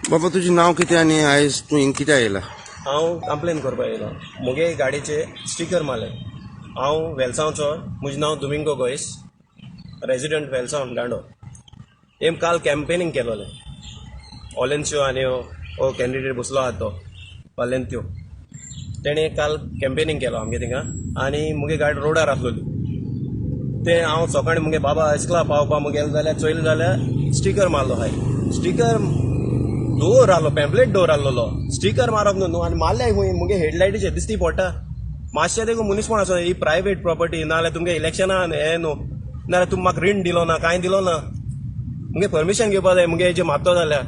बाबा तुझे नाव किती आणि आयज तू हिंग कित्याक येयला? हांव कंप्लेन करपाक येयलो. मुगे गाडयेचे स्टिकर मारले. हांव वेलसांवचो. म्हजें नांव दोमिंगो गोयस, रेजिडेंट वेलसांव दांडो. हें काल कॅम्पेनींग केलोलें. ऑलेन्स्यो आनी हो कॅन्डिडेट बसलो आहा तो वालेंत्यो. तेणें काल कॅम्पेनींग केलो आमगे थिंगा आनी मुगे गाडी रोडार आसलोली. ते हांव सकाळीं मुगे बाबा इस्कला पावपा मुगेलो जाल्यार चोयलें जाल्यार स्टिकर मारलो हाय. स्टिकर डोर आहलो, पॅम्पलेट डोर आहलोलो. स्टिकर मारप न्हू आनी मारले खूंय मुगे हेडलायटीचे दिसती पडटा. मातशें देखून मुनीसपण आसा ही प्रायवेट प्रॉपर्टी, नाल्यार तुमगे इलेक्शना हें न्हू, नाल्यार तुमी म्हाका रीण दिलो ना, कांय दिलो ना. मुगे परमिशन घेवपा जाय मुगे हेजें मारतो जाल्यार.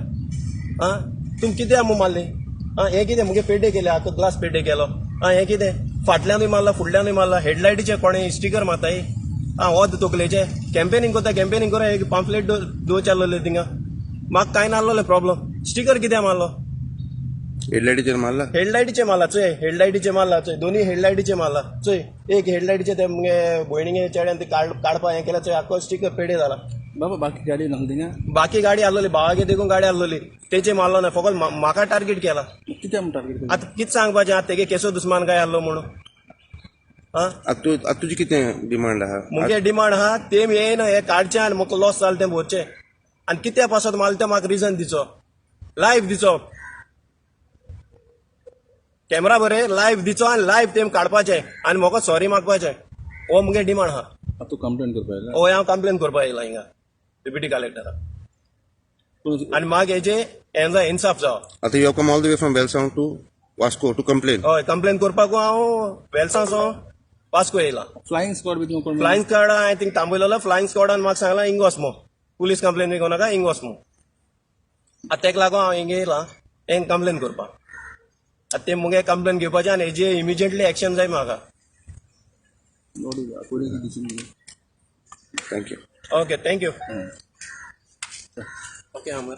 तुमी कितें मू मारली? हें कितें मुगे पेड्डे केले, आतां ग्लास पेड्डे केलो. हें कितें फाटल्यानूय मारला फुडल्यानूय मारला. हेडलायटीचे कोणें स्टिकर मारताय? वोद तकलेचे कॅम्पेनींग कोता, कॅम्पेनींग करा. एक पॉम्पलेट दोवचे आहलोले थिंगा. म्हाका कांय नासलोले प्रॉब्लम. स्टिकर कित्याक मारलो? हेडलायटीचेर मारला? हेडलायटीचे मारला चोय, हेडलायटीचे मारला चोय, दोन्ही हेडलायटीचे मारला चोय. एक हेडलायटीचे ते मुगे भयणीगे चेड्यान ते काडपा हें केला चोय, आख्खो स्टिकर पेड्डे जाला. बाबा बाकी गाडी ना थिंगा? बाकी गाडी आहलोली, भावागे देखून गाडी आहलोली, तेचे मारलो ना. फकत म्हाका टार्गेट केला. कित्याक म्हूण टार्गेट? आतां कितें सांगपाचें? आतां तेगे केसो दुस्मान काय आहलो म्हणून. आतां तुजी कितें डिमांड आहा? मुगे डिमांड आहा तेम येयन हें काडचें आनी म्हाका लॉस जालें तें भरचें. आनी कित्याक पासत मारलें तें म्हाका रिजन दिचो, लायव्ह दिचो. कॅमेरा बरे लायव्ह दिचो आनी लायव्ह तेम काडपाचें आनी म्हाका सॉरी मागपाचें. हो मुगे डिमांड आहा. तूं कंप्लेन करपा येयला? हय हांव कंप्लेन करपा येयला हिंगा डेप्युटी कलेक्टराक. आनी म्हाका हेजें हें जाय, इन्साफ जावो. आतां you come all the way from Velsao to Vasco to complain? हय कंप्लेन करपाक हांव वेलसांवचो वास्को येयला. फ्लायंग स्क्वॉड बी तुमकां? फ्लायंग स्क्वॉड आय थिंक थांबयलोलो. फ्लायंग स्क्वॉडान म्हाका सांगलां हिंग वच मो, पुलीस कंप्लेन बी कोनाका, हिंग वच मो. आतां तेका लागून हांव हिंग येयलां हें कंप्लेन करपाक. आतां तें मुगे कंप्लेन घेवपाचें आनी हेजेर इमिजिएटली एक्शन जाय म्हाका. थँक्यू. Okay thank you. ओके हांव